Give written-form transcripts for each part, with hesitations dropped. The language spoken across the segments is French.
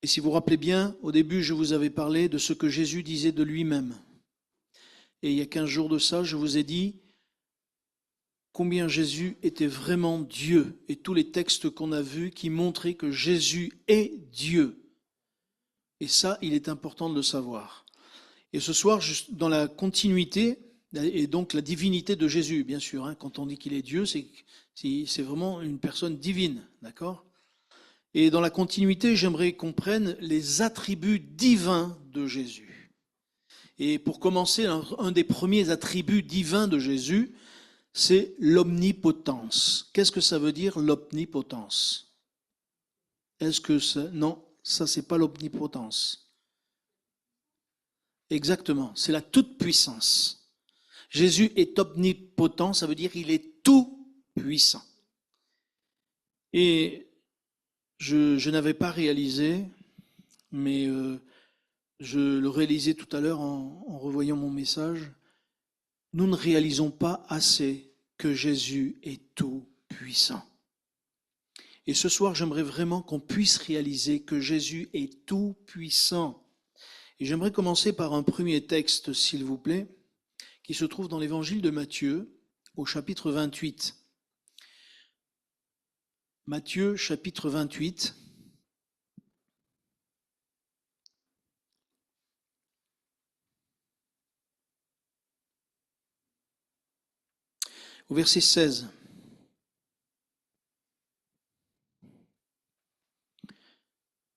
Et si vous vous rappelez bien, au début, je vous avais parlé de ce que Jésus disait de lui-même. Et il y a 15 jours de ça, je vous ai dit combien Jésus était vraiment Dieu. Et tous les textes qu'on a vus qui montraient que Jésus est Dieu. Et ça, il est important de le savoir. Et ce soir, dans la continuité, et donc la divinité de Jésus, bien sûr, quand on dit qu'il est Dieu, c'est vraiment une personne divine, d'accord ? Et dans la continuité, j'aimerais qu'on prenne les attributs divins de Jésus. Et pour commencer, un des premiers attributs divins de Jésus, c'est l'omnipotence. Qu'est-ce que ça veut dire, l'omnipotence? Est-ce que ça... Non, ça, c'est pas l'omnipotence. Exactement, c'est la toute-puissance. Jésus est omnipotent, ça veut dire qu'il est tout puissant. Et je n'avais pas réalisé, mais je le réalisais tout à l'heure en revoyant mon message, nous ne réalisons pas assez que Jésus est tout puissant. Et ce soir, j'aimerais vraiment qu'on puisse réaliser que Jésus est tout puissant. Et j'aimerais commencer par un premier texte, s'il vous plaît, qui se trouve dans l'évangile de Matthieu, au chapitre 28. Matthieu, chapitre 28. Au verset 16.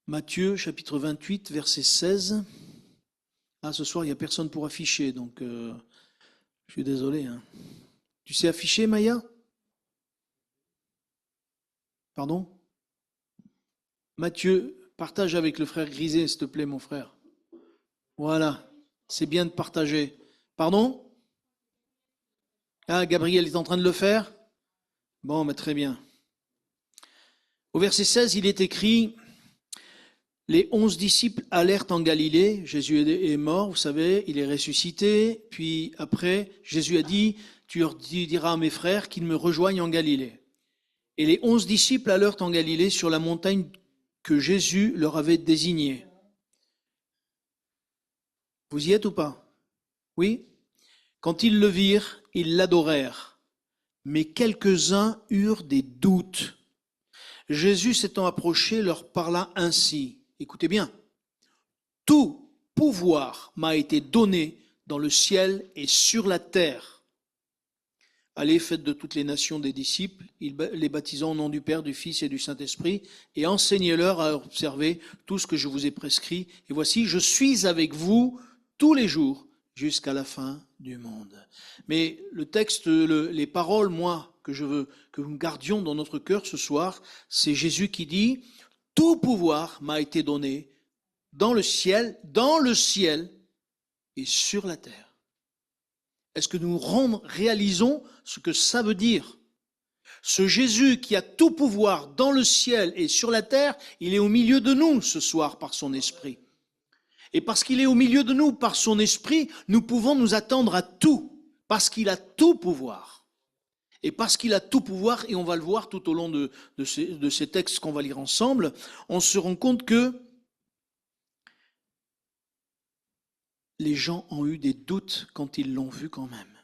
Matthieu, chapitre 28, verset 16. Ah, ce soir, il n'y a personne pour afficher, donc je suis désolé. Tu sais afficher, Maya? Pardon? Matthieu, partage avec le frère Grisé, s'il te plaît, mon frère. Voilà, c'est bien de partager. Pardon? Ah, Gabriel est en train de le faire? Bon, mais très bien. Au verset 16, il est écrit... Les 11 disciples allèrent en Galilée. Jésus est mort, vous savez, il est ressuscité. Puis après, Jésus a dit, tu leur diras à mes frères qu'ils me rejoignent en Galilée. Et les 11 disciples allèrent en Galilée sur la montagne que Jésus leur avait désignée. Vous y êtes ou pas? Oui? Quand ils le virent, ils l'adorèrent. Mais quelques-uns eurent des doutes. Jésus s'étant approché, leur parla ainsi. Écoutez bien, tout pouvoir m'a été donné dans le ciel et sur la terre. Allez, faites de toutes les nations des disciples, les baptisant au nom du Père, du Fils et du Saint-Esprit, et enseignez-leur à observer tout ce que je vous ai prescrit. Et voici, je suis avec vous tous les jours jusqu'à la fin du monde. Mais le texte, les paroles, moi, que je veux que nous gardions dans notre cœur ce soir, c'est Jésus qui dit... Tout pouvoir m'a été donné dans le ciel et sur la terre. Est-ce que nous réalisons ce que ça veut dire? Ce Jésus qui a tout pouvoir dans le ciel et sur la terre, il est au milieu de nous ce soir par son esprit. Et parce qu'il est au milieu de nous par son esprit, nous pouvons nous attendre à tout, parce qu'il a tout pouvoir. Et parce qu'il a tout pouvoir, et on va le voir tout au long de ces textes qu'on va lire ensemble, on se rend compte que les gens ont eu des doutes quand ils l'ont vu quand même.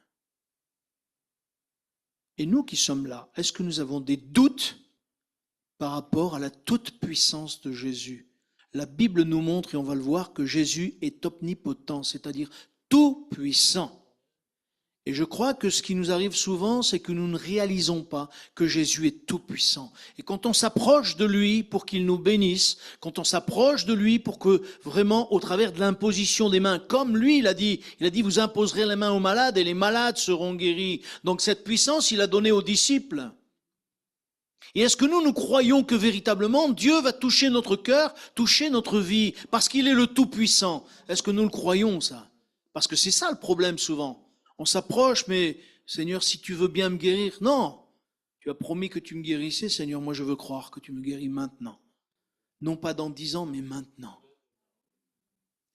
Et nous qui sommes là, est-ce que nous avons des doutes par rapport à la toute-puissance de Jésus? La Bible nous montre, et on va le voir, que Jésus est omnipotent, c'est-à-dire tout puissant. Et je crois que ce qui nous arrive souvent, c'est que nous ne réalisons pas que Jésus est tout puissant. Et quand on s'approche de lui pour qu'il nous bénisse, quand on s'approche de lui pour que vraiment, au travers de l'imposition des mains, comme lui il a dit, vous imposerez les mains aux malades et les malades seront guéris. Donc cette puissance, il a donné aux disciples. Et est-ce que nous croyons que véritablement Dieu va toucher notre cœur, toucher notre vie, parce qu'il est le tout-puissant? Est-ce que nous le croyons, ça? Parce que c'est ça le problème souvent. On s'approche, mais Seigneur, si tu veux bien me guérir, non. Tu as promis que tu me guérissais, Seigneur, moi je veux croire que tu me guéris maintenant. Non pas dans 10 ans, mais maintenant.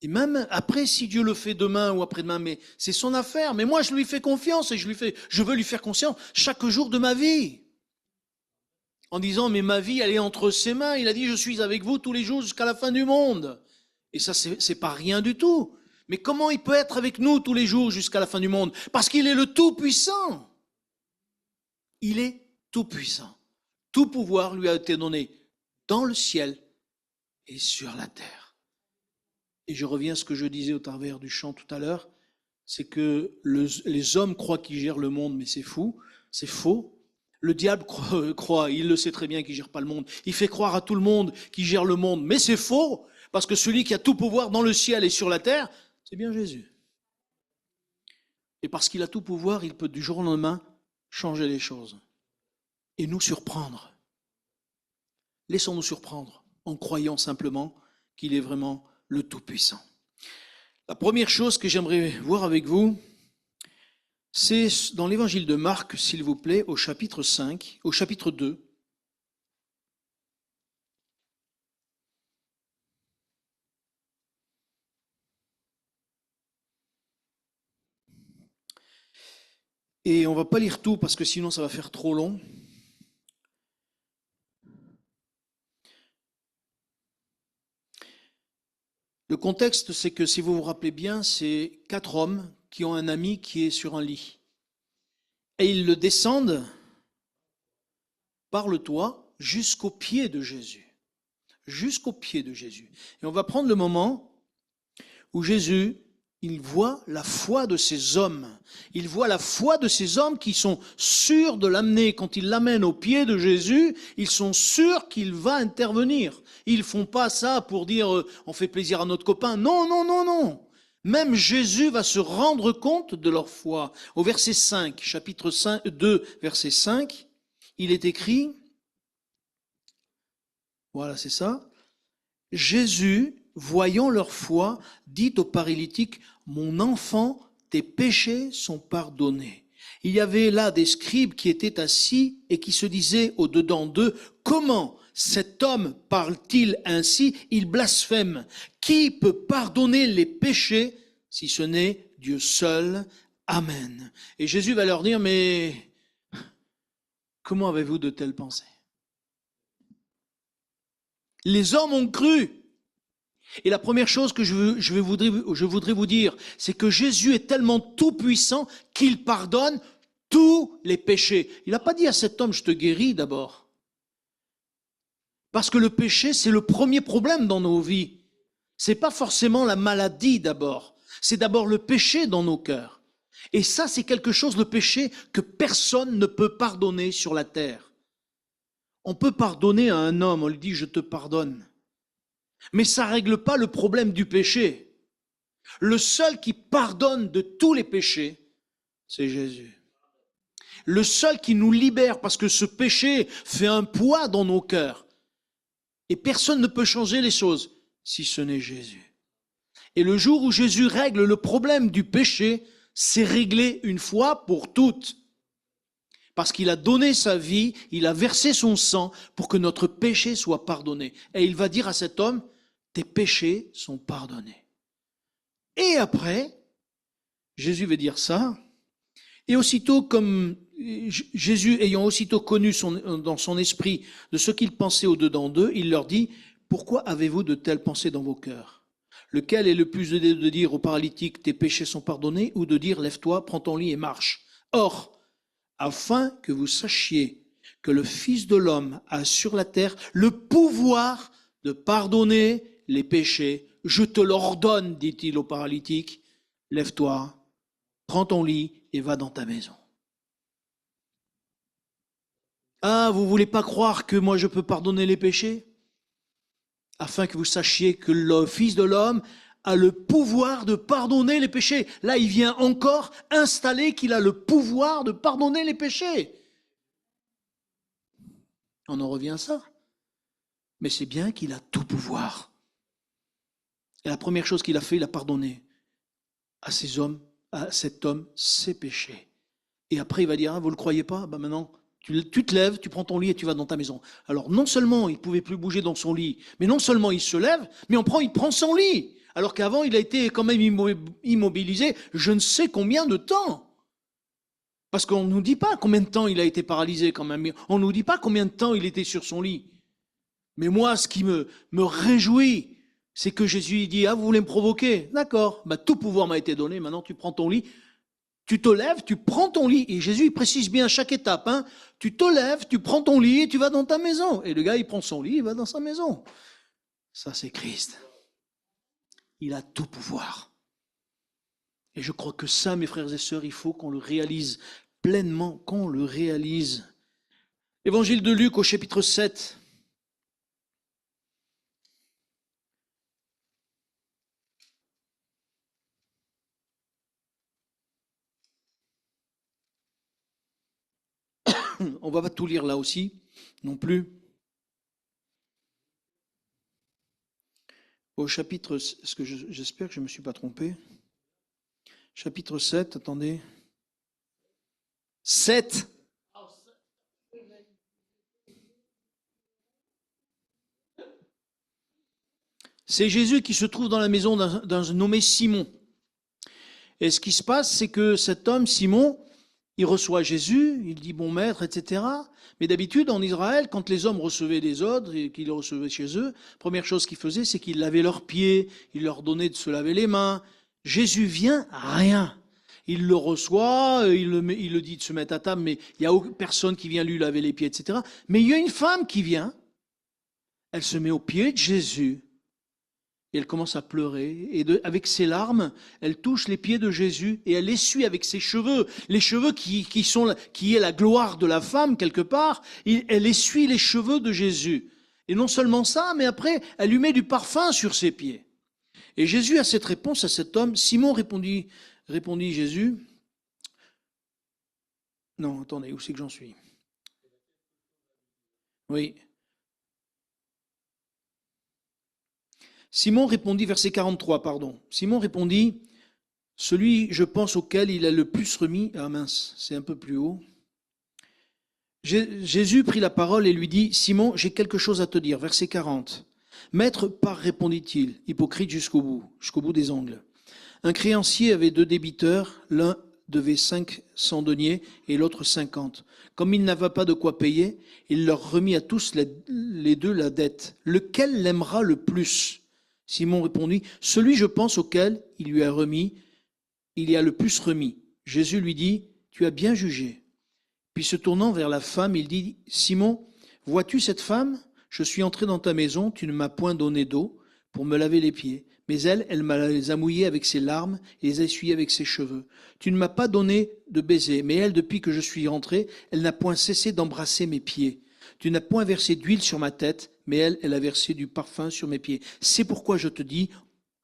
Et même après, si Dieu le fait demain ou après-demain, mais c'est son affaire. Mais moi je lui fais confiance et je veux lui faire confiance chaque jour de ma vie. en disant, mais ma vie, elle est entre ses mains. Il a dit, je suis avec vous tous les jours jusqu'à la fin du monde. Et ça, c'est pas rien du tout. Mais comment il peut être avec nous tous les jours jusqu'à la fin du monde? Parce qu'il est le Tout-Puissant. Il est Tout-Puissant. Tout pouvoir lui a été donné dans le ciel et sur la terre. Et je reviens à ce que je disais au travers du chant tout à l'heure, c'est que les hommes croient qu'ils gèrent le monde, mais c'est fou, c'est faux. Le diable croit, il le sait très bien qu'il ne gère pas le monde. Il fait croire à tout le monde qu'il gère le monde, mais c'est faux, parce que celui qui a tout pouvoir dans le ciel et sur la terre, c'est bien Jésus. Et parce qu'il a tout pouvoir, il peut du jour au lendemain changer les choses et nous surprendre. Laissons-nous surprendre en croyant simplement qu'il est vraiment le Tout-Puissant. La première chose que j'aimerais voir avec vous, c'est dans l'évangile de Marc, s'il vous plaît, au chapitre 5, au chapitre 2. Et on ne va pas lire tout parce que sinon ça va faire trop long. Le contexte, c'est que si vous vous rappelez bien, c'est 4 hommes qui ont un ami qui est sur un lit. Et ils le descendent par le toit jusqu'au pied de Jésus. Jusqu'au pied de Jésus. Et on va prendre le moment où Jésus, il voit la foi de ces hommes. Il voit la foi de ces hommes qui sont sûrs de l'amener. Quand ils l'amènent au pied de Jésus, ils sont sûrs qu'il va intervenir. Ils ne font pas ça pour dire on fait plaisir à notre copain. Non, non, non, non. Même Jésus va se rendre compte de leur foi. Au verset 5, chapitre 2, verset 5, il est écrit, voilà, c'est ça. Jésus, voyant leur foi, dit au paralytique, « Mon enfant, tes péchés sont pardonnés. » Il y avait là des scribes qui étaient assis et qui se disaient au-dedans d'eux, « Comment cet homme parle-t-il ainsi? Il blasphème. Qui peut pardonner les péchés si ce n'est Dieu seul? Amen. » Et Jésus va leur dire, « Mais comment avez-vous de telles pensées? » Les hommes ont cru. Et la première chose que je voudrais vous dire, c'est que Jésus est tellement tout-puissant qu'il pardonne tous les péchés. Il n'a pas dit à cet homme, je te guéris d'abord. Parce que le péché, c'est le premier problème dans nos vies. Ce n'est pas forcément la maladie d'abord. C'est d'abord le péché dans nos cœurs. Et ça, c'est quelque chose, le péché, que personne ne peut pardonner sur la terre. On peut pardonner à un homme, on lui dit, je te pardonne. Mais ça ne règle pas le problème du péché. Le seul qui pardonne de tous les péchés, c'est Jésus. Le seul qui nous libère, parce que ce péché fait un poids dans nos cœurs. Et personne ne peut changer les choses si ce n'est Jésus. Et le jour où Jésus règle le problème du péché, c'est réglé une fois pour toutes. Parce qu'il a donné sa vie, il a versé son sang pour que notre péché soit pardonné. Et il va dire à cet homme, tes péchés sont pardonnés. Et après, Jésus va dire ça, et aussitôt comme Jésus ayant aussitôt connu dans son esprit de ce qu'il pensait au-dedans d'eux, il leur dit, pourquoi avez-vous de telles pensées dans vos cœurs? Lequel est le plus de dire au paralytique, tes péchés sont pardonnés, ou de dire, lève-toi, prends ton lit et marche? Or, afin que vous sachiez que le Fils de l'homme a sur la terre le pouvoir de pardonner les péchés. Je te l'ordonne, dit-il au paralytique, lève-toi, prends ton lit et va dans ta maison. Ah, vous ne voulez pas croire que moi je peux pardonner les péchés? Afin que vous sachiez que le Fils de l'homme a le pouvoir de pardonner les péchés. Là, il vient encore installer qu'il a le pouvoir de pardonner les péchés. On en revient à ça. Mais c'est bien qu'il a tout pouvoir. Et la première chose qu'il a fait, il a pardonné à ces hommes, à cet homme, ses péchés. Et après, il va dire, ah, vous ne le croyez pas? Ben maintenant, tu te lèves, tu prends ton lit et tu vas dans ta maison. Alors, non seulement il ne pouvait plus bouger dans son lit, mais non seulement il se lève, mais il prend son lit. Alors qu'avant, il a été quand même immobilisé je ne sais combien de temps. Parce qu'on ne nous dit pas combien de temps il a été paralysé quand même. On ne nous dit pas combien de temps il était sur son lit. Mais moi, ce qui me réjouit, c'est que Jésus dit, ah, vous voulez me provoquer? D'accord, tout pouvoir m'a été donné, maintenant tu prends ton lit, tu te lèves, tu prends ton lit. Et Jésus, il précise bien chaque étape. Tu te lèves, tu prends ton lit et tu vas dans ta maison. Et le gars, il prend son lit, il va dans sa maison. Ça, c'est Christ. Il a tout pouvoir. Et je crois que ça, mes frères et sœurs, il faut qu'on le réalise pleinement, qu'on le réalise. Évangile de Luc au chapitre 7. On ne va pas tout lire là aussi, non plus. Au chapitre, est-ce que j'espère que je ne me suis pas trompé. Chapitre 7, attendez. 7. C'est Jésus qui se trouve dans la maison d'un nommé Simon. Et ce qui se passe, c'est que cet homme, Simon, il reçoit Jésus, il dit bon maître, etc. Mais d'habitude, en Israël, quand les hommes recevaient des ordres et qu'ils les recevaient chez eux, première chose qu'ils faisaient, c'est qu'ils lavaient leurs pieds, ils leur donnaient de se laver les mains. Jésus vient, rien. Il le reçoit, il le dit de se mettre à table, mais il n'y a aucune personne qui vient lui laver les pieds, etc. Mais il y a une femme qui vient, elle se met aux pieds de Jésus. Et elle commence à pleurer, et avec ses larmes, elle touche les pieds de Jésus, et elle essuie avec ses cheveux, les cheveux qui est la gloire de la femme quelque part, elle essuie les cheveux de Jésus. Et non seulement ça, mais après, elle lui met du parfum sur ses pieds. Et Jésus a cette réponse à cet homme. Simon répondit Jésus. Non, attendez, où c'est que j'en suis? Oui. Simon répondit, verset 43, pardon. Simon répondit, celui, je pense, auquel il a le plus remis. Ah mince, c'est un peu plus haut. Jésus prit la parole et lui dit, Simon, j'ai quelque chose à te dire. Verset 40. Maître, par, répondit-il, hypocrite jusqu'au bout des ongles. Un créancier avait 2 débiteurs, l'un devait 500 deniers et l'autre 50. Comme il n'avait pas de quoi payer, il leur remit à tous les 2 la dette. Lequel l'aimera le plus? Simon répondit, celui, je pense, auquel il lui a remis, il y a le plus remis. Jésus lui dit, tu as bien jugé. Puis se tournant vers la femme, il dit, Simon, vois-tu cette femme? Je suis entré dans ta maison, tu ne m'as point donné d'eau pour me laver les pieds. Mais elle les a mouillés avec ses larmes et les a essuyés avec ses cheveux. Tu ne m'as pas donné de baiser, mais elle, depuis que je suis rentré, elle n'a point cessé d'embrasser mes pieds. Tu n'as point versé d'huile sur ma tête, mais elle a versé du parfum sur mes pieds. C'est pourquoi je te dis,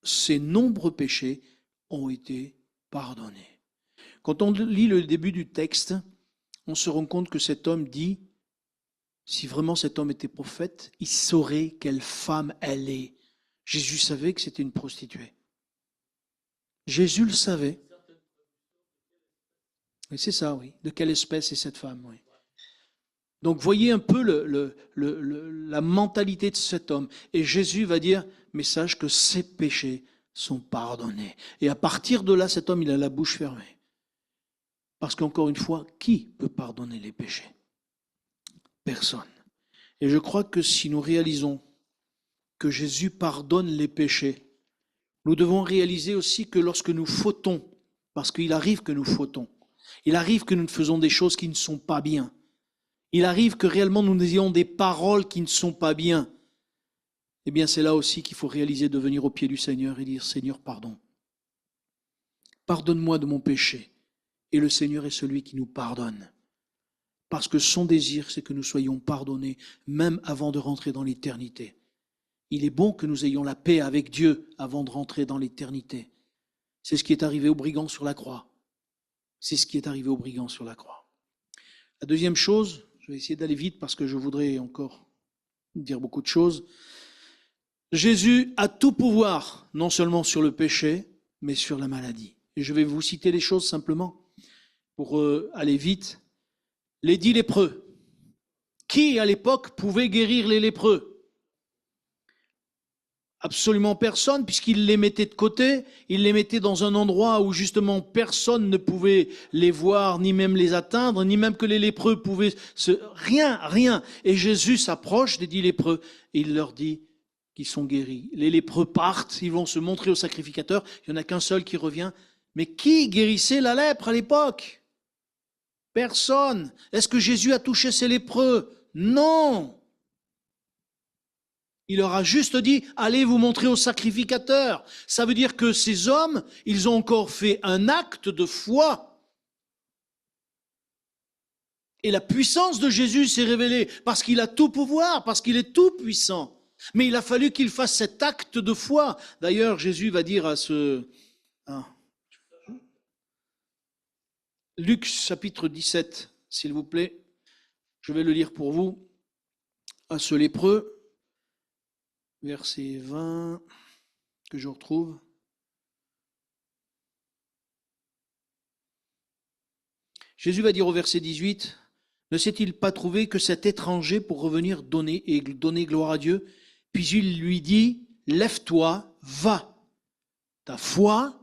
ces nombreux péchés ont été pardonnés. Quand on lit le début du texte, on se rend compte que cet homme dit, si vraiment cet homme était prophète, il saurait quelle femme elle est. Jésus savait que c'était une prostituée. Jésus le savait. Et c'est ça, oui. De quelle espèce est cette femme, oui. Donc voyez un peu la mentalité de cet homme. Et Jésus va dire, mais sache que ses péchés sont pardonnés. Et à partir de là, cet homme, il a la bouche fermée. Parce qu'encore une fois, qui peut pardonner les péchés? Personne. Et je crois que si nous réalisons que Jésus pardonne les péchés, nous devons réaliser aussi que lorsque nous fautons, parce qu'il arrive que nous fautons, il arrive que nous faisons des choses qui ne sont pas bien, il arrive que réellement nous ayons des paroles qui ne sont pas bien, eh bien c'est là aussi qu'il faut réaliser de venir au pied du Seigneur et dire, Seigneur, pardon. Pardonne-moi de mon péché. Et le Seigneur est celui qui nous pardonne. Parce que son désir, c'est que nous soyons pardonnés, même avant de rentrer dans l'éternité. Il est bon que nous ayons la paix avec Dieu avant de rentrer dans l'éternité. C'est ce qui est arrivé au brigand sur la croix. C'est ce qui est arrivé au brigand sur la croix. La deuxième chose, je vais essayer d'aller vite parce que je voudrais encore dire beaucoup de choses. Jésus a tout pouvoir, non seulement sur le péché, mais sur la maladie. Et je vais vous citer les choses simplement pour aller vite. Les 10 lépreux. Qui, à l'époque, pouvait guérir les lépreux? Absolument personne, puisqu'il les mettait de côté, il les mettait dans un endroit où justement personne ne pouvait les voir, ni même les atteindre, ni même que les lépreux pouvaient rien. Et Jésus s'approche des 10 lépreux et il leur dit qu'ils sont guéris. Les lépreux partent, ils vont se montrer au sacrificateur, il n'y en a qu'un seul qui revient. Mais qui guérissait la lèpre à l'époque? Personne. Est-ce que Jésus a touché ces lépreux? Non. Il leur a juste dit, allez vous montrer au sacrificateur. Ça veut dire que ces hommes, ils ont encore fait un acte de foi. Et la puissance de Jésus s'est révélée parce qu'il a tout pouvoir, parce qu'il est tout puissant. Mais il a fallu qu'il fasse cet acte de foi. D'ailleurs, Jésus va dire à ce... Luc chapitre 17, s'il vous plaît. Je vais le lire pour vous. À ce lépreux. Verset 20, que je retrouve. Jésus va dire au verset 18, « Ne s'est-il pas trouvé que cet étranger pour revenir donner gloire à Dieu? Puis il lui dit, lève-toi, va, ta foi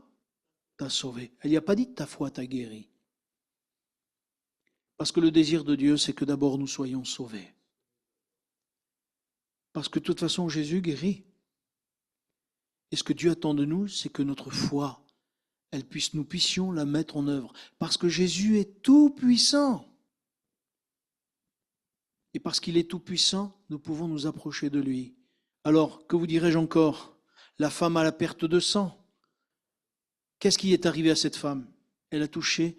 t'a sauvé. » Elle n'y a pas dit ta foi t'a guéri. Parce que le désir de Dieu, c'est que d'abord nous soyons sauvés. Parce que de toute façon, Jésus guérit. Et ce que Dieu attend de nous, c'est que notre foi, nous puissions la mettre en œuvre. Parce que Jésus est tout puissant. Et parce qu'il est tout puissant, nous pouvons nous approcher de lui. Alors, que vous dirais-je encore? La femme à la perte de sang. Qu'est-ce qui est arrivé à cette femme? Elle a touché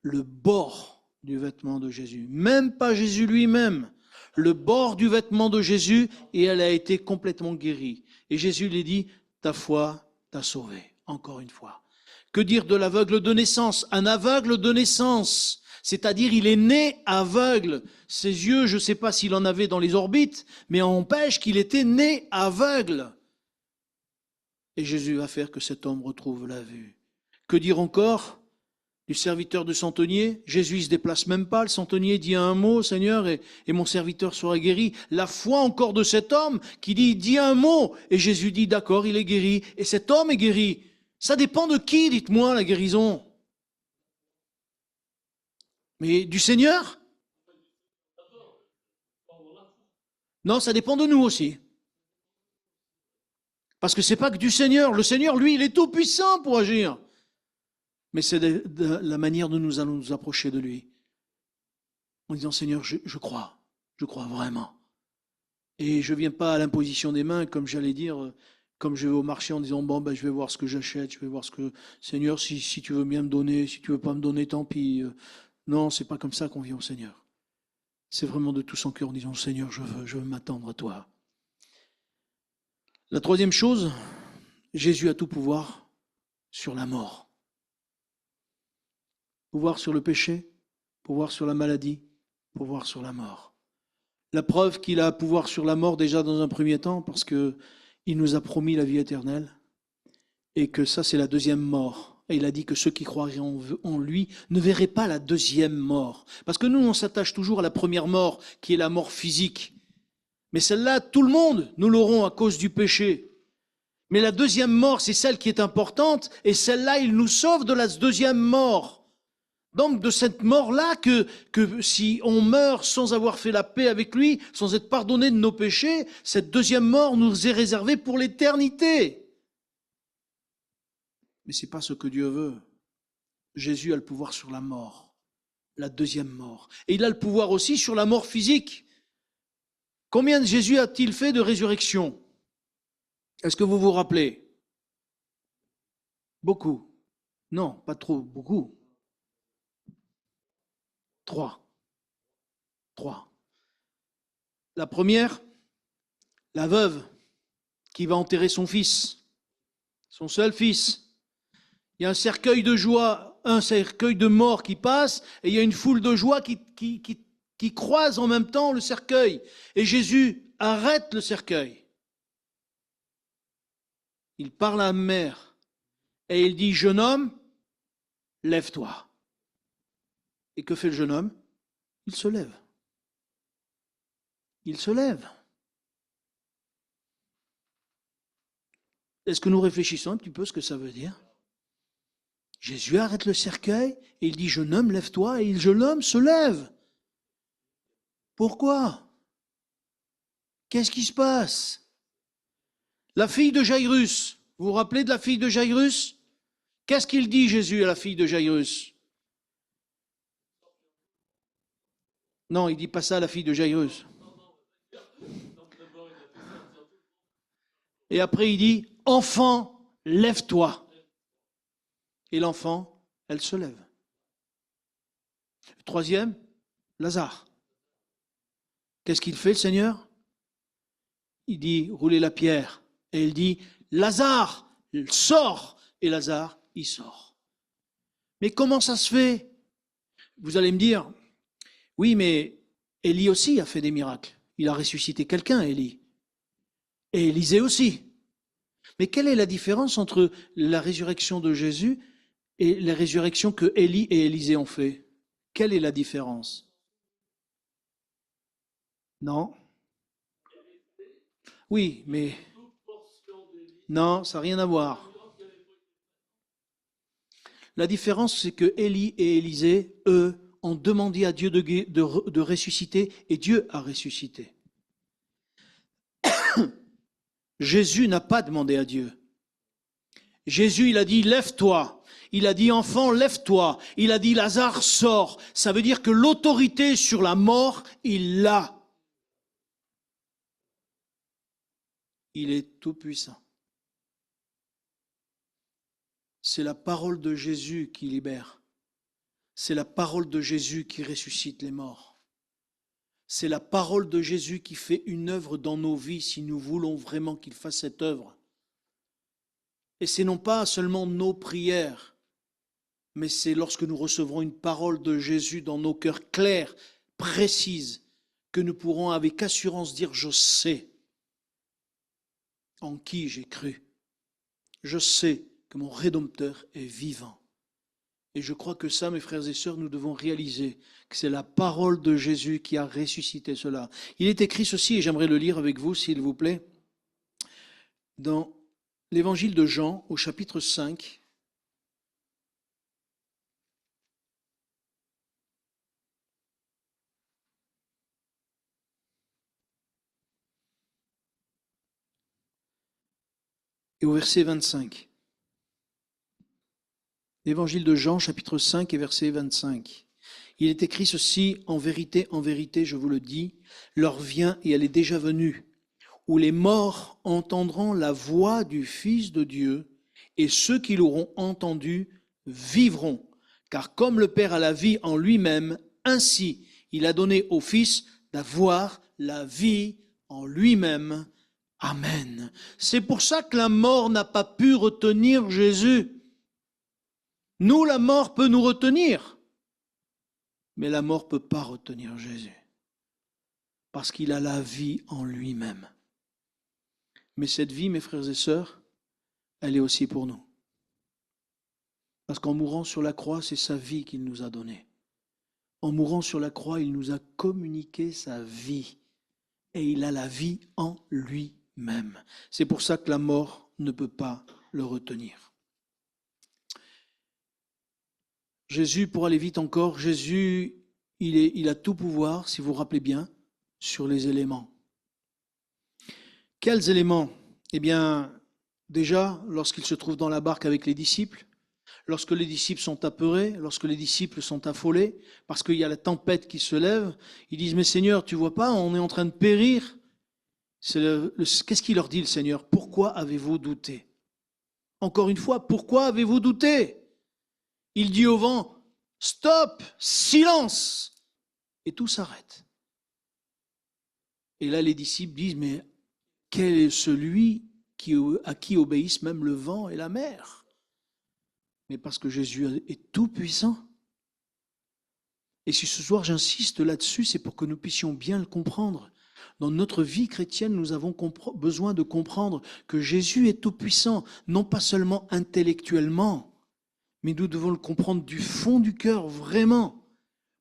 le bord du vêtement de Jésus. Même pas Jésus lui-même. Le bord du vêtement de Jésus, et elle a été complètement guérie. Et Jésus lui dit, ta foi t'a sauvé, encore une fois. Que dire de l'aveugle de naissance? Un aveugle de naissance, c'est-à-dire il est né aveugle. Ses yeux, je ne sais pas s'il en avait dans les orbites, mais on empêche qu'il était né aveugle. Et Jésus va faire que cet homme retrouve la vue. Que dire encore du serviteur de centenier? Jésus ne se déplace même pas, le centenier dit un mot, Seigneur, et mon serviteur sera guéri. La foi encore de cet homme qui dit un mot, et Jésus dit d'accord, il est guéri, et cet homme est guéri. Ça dépend de qui, dites-moi, la guérison? Mais du Seigneur? Non, ça dépend de nous aussi. Parce que c'est pas que du Seigneur. Le Seigneur, lui, il est tout puissant pour agir. Mais c'est de la manière dont nous allons nous approcher de lui. En disant, Seigneur, je crois vraiment. Et je ne viens pas à l'imposition des mains, comme j'allais dire, comme je vais au marché en disant, bon, je vais voir ce que j'achète, je vais voir ce que... Seigneur, si tu veux bien me donner, si tu ne veux pas me donner, tant pis. Non, c'est pas comme ça qu'on vient au Seigneur. C'est vraiment de tout son cœur en disant, Seigneur, je veux m'attendre à toi. La troisième chose, Jésus a tout pouvoir sur la mort. Pouvoir sur le péché, pouvoir sur la maladie, pouvoir sur la mort. La preuve qu'il a pouvoir sur la mort déjà dans un premier temps, parce qu'il nous a promis la vie éternelle, et que ça c'est la deuxième mort. Et il a dit que ceux qui croiraient en lui ne verraient pas la deuxième mort. Parce que nous, on s'attache toujours à la première mort, qui est la mort physique. Mais celle-là, tout le monde, nous l'aurons à cause du péché. Mais la deuxième mort, c'est celle qui est importante, et celle-là, il nous sauve de la deuxième mort. Donc de cette mort-là, que si on meurt sans avoir fait la paix avec lui, sans être pardonné de nos péchés, cette deuxième mort nous est réservée pour l'éternité. Mais ce n'est pas ce que Dieu veut. Jésus a le pouvoir sur la mort, la deuxième mort. Et il a le pouvoir aussi sur la mort physique. Combien de Jésus a-t-il fait de résurrection? Est-ce que vous vous rappelez? Beaucoup. Non, pas trop, beaucoup. 3. La première, la veuve qui va enterrer son fils, son seul fils. Il y a un cercueil de joie, un cercueil de mort qui passe, et il y a une foule de joie qui croise en même temps le cercueil. Et Jésus arrête le cercueil. Il parle à la mère et il dit, jeune homme, lève-toi. Et que fait le jeune homme? Il se lève. Il se lève. Est-ce que nous réfléchissons un petit peu à ce que ça veut dire? Jésus arrête le cercueil et il dit, jeune homme, lève-toi, et le jeune homme se lève. Pourquoi? Qu'est-ce qui se passe? La fille de Jairus, vous vous rappelez de la fille de Jairus? Qu'est-ce qu'il dit Jésus à la fille de Jairus? Non, il ne dit pas ça à la fille de Jairus. Et après il dit, enfant, lève-toi. Et l'enfant, elle se lève. Le troisième, Lazare. Qu'est-ce qu'il fait le Seigneur? Il dit, roulez la pierre. Et il dit, Lazare, sors. Et Lazare, il sort. Mais comment ça se fait? Vous allez me dire, oui, mais Élie aussi a fait des miracles. Il a ressuscité quelqu'un, Élie. Et Élisée aussi. Mais quelle est la différence entre la résurrection de Jésus et la résurrection que Élie et Élisée ont fait? Quelle est la différence? Non? Oui, mais non, ça n'a rien à voir. La différence, c'est que Élie et Élisée, eux, ont demandé à Dieu de ressusciter et Dieu a ressuscité. Jésus n'a pas demandé à Dieu. Jésus, il a dit, lève-toi. Il a dit, enfant, lève-toi. Il a dit, Lazare, sors. Ça veut dire que l'autorité sur la mort, il l'a. Il est tout puissant. C'est la parole de Jésus qui libère. C'est la parole de Jésus qui ressuscite les morts. C'est la parole de Jésus qui fait une œuvre dans nos vies si nous voulons vraiment qu'il fasse cette œuvre. Et c'est non pas seulement nos prières, mais c'est lorsque nous recevrons une parole de Jésus dans nos cœurs clairs, précises, que nous pourrons avec assurance dire « Je sais en qui j'ai cru. Je sais que mon Rédempteur est vivant. » Et je crois que ça, mes frères et sœurs, nous devons réaliser que c'est la parole de Jésus qui a ressuscité cela. Il est écrit ceci, et j'aimerais le lire avec vous, s'il vous plaît, dans l'évangile de Jean, au chapitre 5. Et au verset 25. L'évangile de Jean, chapitre 5 et verset 25. Il est écrit ceci, en vérité, je vous le dis, l'heure vient et elle est déjà venue, où les morts entendront la voix du Fils de Dieu, et ceux qui l'auront entendu vivront. Car comme le Père a la vie en lui-même, ainsi il a donné au Fils d'avoir la vie en lui-même. Amen. C'est pour ça que la mort n'a pas pu retenir Jésus. Nous, la mort peut nous retenir, mais la mort ne peut pas retenir Jésus, parce qu'il a la vie en lui-même. Mais cette vie, mes frères et sœurs, elle est aussi pour nous. Parce qu'en mourant sur la croix, c'est sa vie qu'il nous a donnée. En mourant sur la croix, il nous a communiqué sa vie, et il a la vie en lui-même. C'est pour ça que la mort ne peut pas le retenir. Jésus, pour aller vite encore, Jésus, il a tout pouvoir, si vous vous rappelez bien, sur les éléments. Quels éléments? Eh bien, déjà, lorsqu'il se trouve dans la barque avec les disciples, lorsque les disciples sont apeurés, lorsque les disciples sont affolés, parce qu'il y a la tempête qui se lève, ils disent, mais Seigneur, tu vois pas, on est en train de périr. Qu'est-ce qu'il leur dit le Seigneur? Pourquoi avez-vous douté? Encore une fois, pourquoi avez-vous douté? Il dit au vent, stop, silence, et tout s'arrête. Et là, les disciples disent, mais quel est celui à qui obéissent même le vent et la mer? Mais parce que Jésus est tout puissant. Et si ce soir j'insiste là-dessus, c'est pour que nous puissions bien le comprendre. Dans notre vie chrétienne, nous avons besoin de comprendre que Jésus est tout puissant, non pas seulement intellectuellement, mais nous devons le comprendre du fond du cœur, vraiment,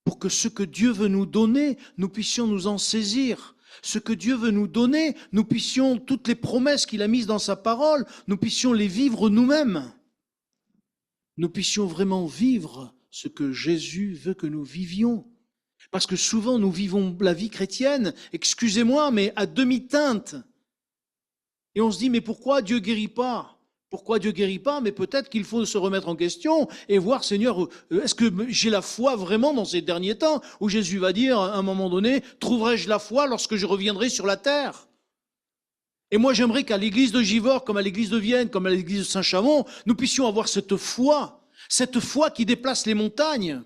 pour que ce que Dieu veut nous donner, nous puissions nous en saisir. Ce que Dieu veut nous donner, nous puissions, toutes les promesses qu'il a mises dans sa parole, nous puissions les vivre nous-mêmes. Nous puissions vraiment vivre ce que Jésus veut que nous vivions. Parce que souvent, nous vivons la vie chrétienne, excusez-moi, mais à demi-teinte. Et on se dit, mais pourquoi Dieu guérit pas? Pourquoi Dieu guérit pas? Mais peut-être qu'il faut se remettre en question et voir, Seigneur, est-ce que j'ai la foi vraiment dans ces derniers temps où Jésus va dire, à un moment donné, trouverai-je la foi lorsque je reviendrai sur la terre? Et moi, j'aimerais qu'à l'église de Givors, comme à l'église de Vienne, comme à l'église de Saint-Chamond, nous puissions avoir cette foi qui déplace les montagnes,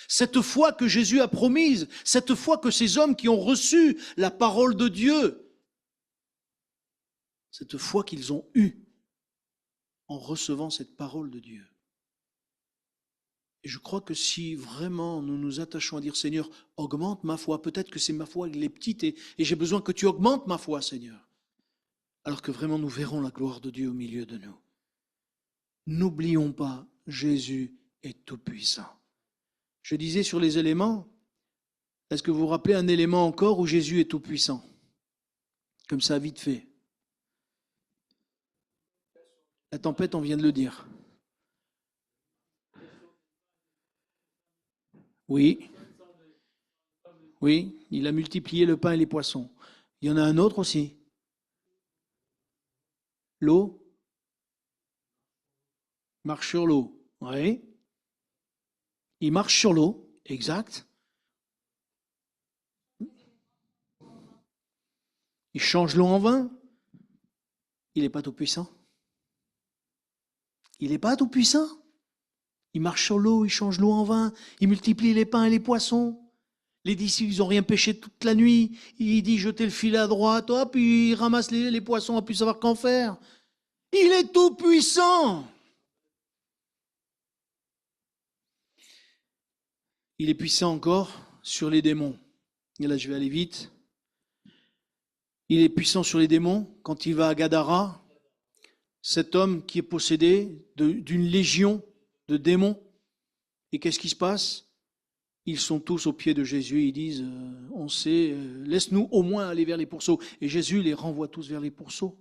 cette foi que Jésus a promise, cette foi que ces hommes qui ont reçu la parole de Dieu, cette foi qu'ils ont eue en recevant cette parole de Dieu. Et je crois que si vraiment nous nous attachons à dire, Seigneur, augmente ma foi, peut-être que c'est ma foi, elle est petite et j'ai besoin que tu augmentes ma foi, Seigneur. Alors que vraiment nous verrons la gloire de Dieu au milieu de nous. N'oublions pas, Jésus est tout-puissant. Je disais sur les éléments, est-ce que vous vous rappelez un élément encore où Jésus est tout-puissant? Comme ça, vite fait. La tempête, on vient de le dire. Oui. Oui, il a multiplié le pain et les poissons. Il y en a un autre aussi. L'eau. Marche sur l'eau. Oui. Il marche sur l'eau, exact. Il change l'eau en vin. Il n'est pas tout puissant. Il n'est pas tout puissant. Il marche sur l'eau, il change l'eau en vin, il multiplie les pains et les poissons. Les disciples, ils n'ont rien pêché toute la nuit. Il dit jetez le filet à droite, hop, il ramasse les poissons, on n'a plus savoir qu'en faire. Il est tout puissant. Il est puissant encore sur les démons. Et là, je vais aller vite. Il est puissant sur les démons quand il va à Gadara. Cet homme qui est possédé d'une légion de démons. Et qu'est-ce qui se passe? Ils sont tous aux pieds de Jésus. Ils disent, on sait, laisse-nous au moins aller vers les pourceaux. Et Jésus les renvoie tous vers les pourceaux.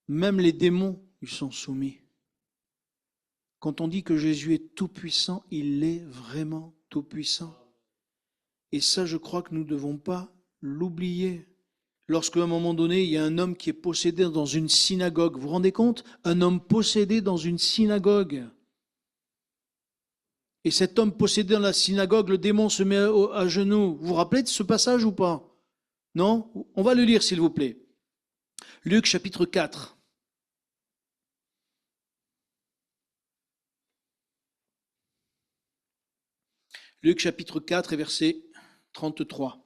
Même les démons, ils sont soumis. Quand on dit que Jésus est tout-puissant, il est vraiment tout-puissant. Et ça, je crois que nous ne devons pas l'oublier. Lorsqu'à un moment donné, il y a un homme qui est possédé dans une synagogue, vous vous rendez compte? Un homme possédé dans une synagogue. Et cet homme possédé dans la synagogue, le démon se met à genoux. Vous vous rappelez de ce passage ou pas? Non? On va le lire, s'il vous plaît. Luc chapitre 4. Luc chapitre 4 et verset 33.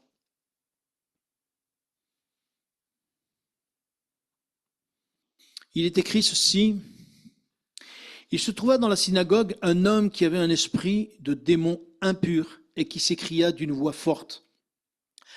Il est écrit ceci. Il se trouva dans la synagogue un homme qui avait un esprit de démon impur et qui s'écria d'une voix forte.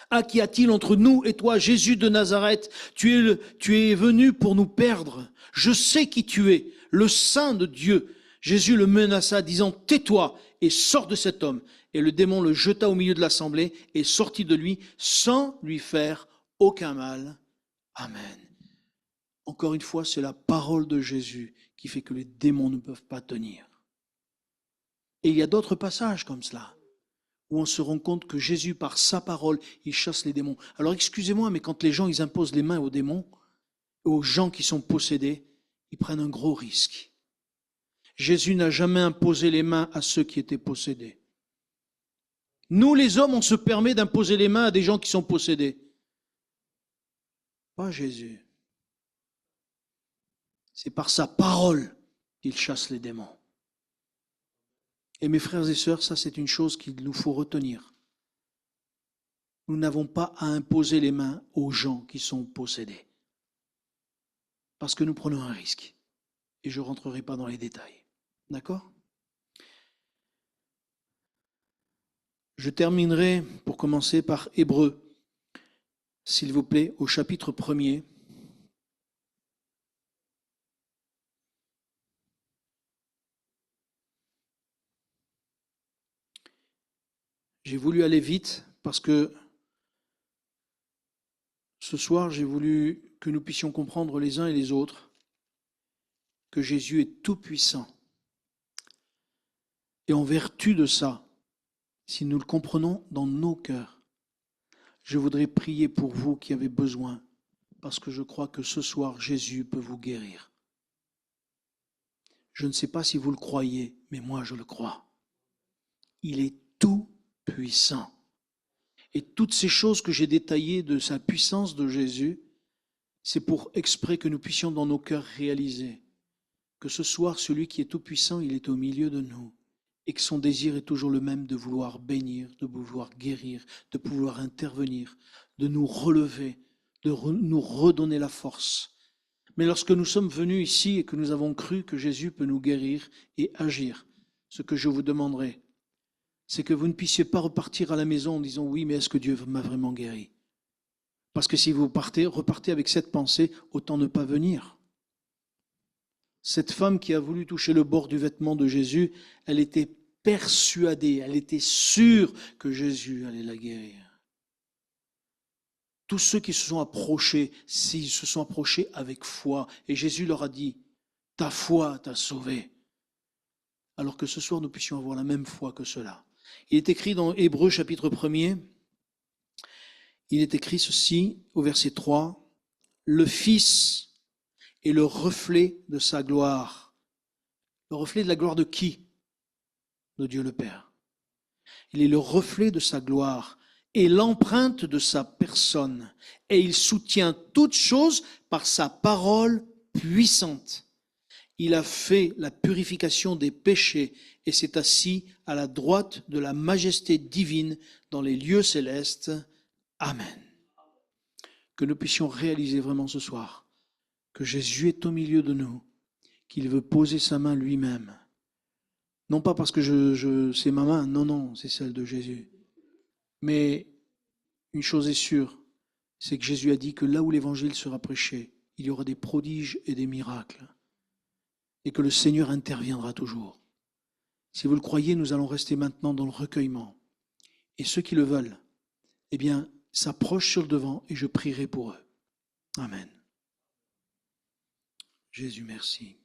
Ah, qu'y a-t-il entre nous et toi, Jésus de Nazareth? Tu es venu pour nous perdre. Je sais qui tu es, le Saint de Dieu. Jésus le menaça, disant, tais-toi et sors de cet homme. Et le démon le jeta au milieu de l'assemblée et sortit de lui sans lui faire aucun mal. Amen. Encore une fois, c'est la parole de Jésus qui fait que les démons ne peuvent pas tenir. Et il y a d'autres passages comme cela, où on se rend compte que Jésus, par sa parole, il chasse les démons. Alors excusez-moi, mais quand les gens ils imposent les mains aux démons, aux gens qui sont possédés, ils prennent un gros risque. Jésus n'a jamais imposé les mains à ceux qui étaient possédés. Nous, les hommes, on se permet d'imposer les mains à des gens qui sont possédés. Pas Jésus. C'est par sa parole qu'il chasse les démons. Et mes frères et sœurs, ça c'est une chose qu'il nous faut retenir. Nous n'avons pas à imposer les mains aux gens qui sont possédés. Parce que nous prenons un risque. Et je ne rentrerai pas dans les détails. D'accord ? Je terminerai pour commencer par Hébreux, s'il vous plaît, au chapitre 1er. J'ai voulu aller vite parce que Ce soir, j'ai voulu que nous puissions comprendre les uns et les autres que Jésus est tout-puissant. Et en vertu de ça, si nous le comprenons dans nos cœurs, je voudrais prier pour vous qui avez besoin, parce que je crois que ce soir, Jésus peut vous guérir. Je ne sais pas si vous le croyez, mais moi je le crois. Il est tout-puissant. Et toutes ces choses que j'ai détaillées de sa puissance de Jésus, c'est pour exprès que nous puissions dans nos cœurs réaliser que ce soir, celui qui est tout-puissant, il est au milieu de nous et que son désir est toujours le même de vouloir bénir, de vouloir guérir, de pouvoir intervenir, de nous relever, de nous redonner la force. Mais lorsque nous sommes venus ici et que nous avons cru que Jésus peut nous guérir et agir, ce que je vous demanderai, c'est que vous ne puissiez pas repartir à la maison en disant « Oui, mais est-ce que Dieu m'a vraiment guéri ?» Parce que si vous repartez avec cette pensée, autant ne pas venir. Cette femme qui a voulu toucher le bord du vêtement de Jésus, elle était persuadée, elle était sûre que Jésus allait la guérir. Tous ceux qui se sont approchés, s'ils se sont approchés avec foi, et Jésus leur a dit « Ta foi t'a sauvé ». Alors que ce soir, nous puissions avoir la même foi que cela. Il est écrit dans Hébreux chapitre 1er, il est écrit ceci au verset 3, « Le Fils est le reflet de sa gloire. » Le reflet de la gloire de qui? De Dieu le Père. Il est le reflet de sa gloire et l'empreinte de sa personne. Et il soutient toutes choses par sa parole puissante. Il a fait la purification des péchés et s'est assis à la droite de la majesté divine dans les lieux célestes. Amen. Que nous puissions réaliser vraiment ce soir que Jésus est au milieu de nous, qu'il veut poser sa main lui-même. Non pas parce que c'est ma main, non, c'est celle de Jésus. Mais une chose est sûre, c'est que Jésus a dit que là où l'évangile sera prêché, il y aura des prodiges et des miracles. Et que le Seigneur interviendra toujours. Si vous le croyez, nous allons rester maintenant dans le recueillement. Et ceux qui le veulent, eh bien, s'approchent sur le devant et je prierai pour eux. Amen. Jésus, merci.